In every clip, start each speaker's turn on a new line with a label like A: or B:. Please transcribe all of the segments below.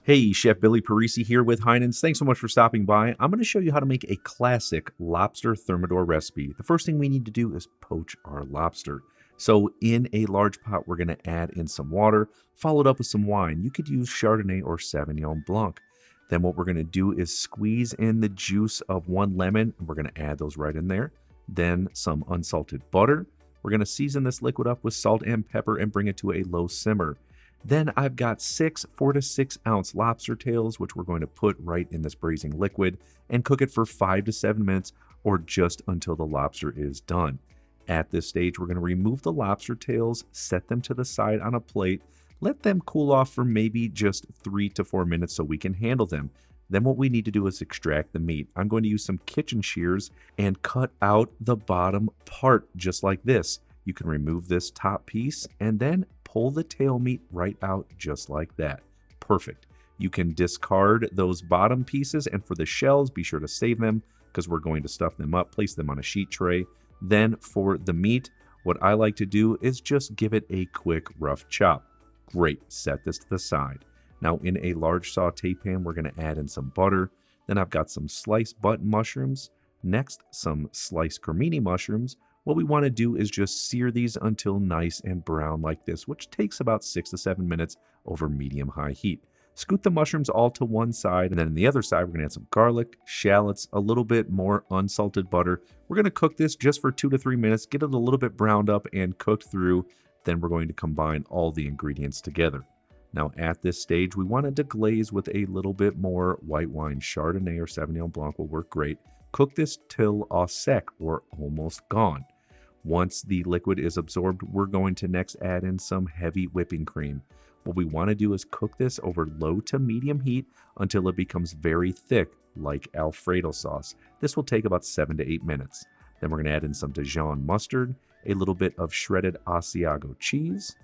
A: Hey, Chef Billy Parisi here with Heinen's. Thanks so much for stopping by. I'm going to show you how to make a classic lobster thermidor recipe. The first thing we need to do is poach our lobster. So in a large pot, we're going to add in some water, followed up with some wine. You could use Chardonnay or Sauvignon Blanc. Then what we're going to do is squeeze in the juice of one lemon, and we're going to add those right in there. Then some unsalted butter. We're going to season this liquid up with salt and pepper and bring it to a low simmer. Then I've got 4 to 6 ounce lobster tails, which we're going to put right in this braising liquid and cook it for 5 to 7 minutes or just until the lobster is done. At this stage, we're going to remove the lobster tails, set them to the side on a plate, let them cool off for maybe just 3 to 4 minutes so we can handle them. Then what we need to do is extract the meat. I'm going to use some kitchen shears and cut out the bottom part just like this. You can remove this top piece and then pull the tail meat right out just like that. Perfect. You can discard those bottom pieces, and for the shells, be sure to save them because we're going to stuff them up, place them on a sheet tray. Then for the meat, what I like to do is just give it a quick rough chop. Great, set this to the side. Now in a large saute pan, we're going to add in some butter. Then I've got some sliced button mushrooms. Next, some sliced cremini mushrooms. What we want to do is just sear these until nice and brown like this, which takes about 6 to 7 minutes over medium-high heat. Scoot the mushrooms all to one side, and then on the other side, we're going to add some garlic, shallots, a little bit more unsalted butter. We're going to cook this just for 2 to 3 minutes, get it a little bit browned up and cooked through. Then we're going to combine all the ingredients together. Now at this stage, we want to deglaze with a little bit more white wine. Chardonnay or Sauvignon Blanc will work great. Cook this till au sec or almost gone. Once the liquid is absorbed, we're going to next add in some heavy whipping cream. What we want to do is cook this over low to medium heat until it becomes very thick, like Alfredo sauce. This will take about 7 to 8 minutes. Then we're going to add in some Dijon mustard, a little bit of shredded Asiago cheese.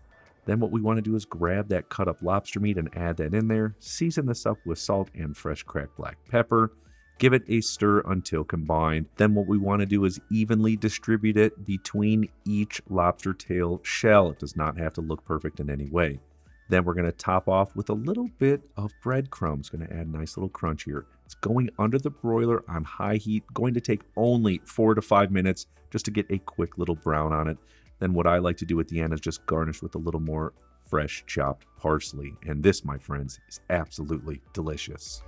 A: Then what we want to do is grab that cut up lobster meat and add that in there. Season this up with salt and fresh cracked black pepper. Give it a stir until combined. Then what we want to do is evenly distribute it between each lobster tail shell. It does not have to look perfect in any way. Then we're going to top off with a little bit of breadcrumbs. Going to add a nice little crunch here. It's going under the broiler on high heat. Going to take only 4 to 5 minutes just to get a quick little brown on it. Then what I like to do at the end is just garnish with a little more fresh chopped parsley. And this, my friends, is absolutely delicious.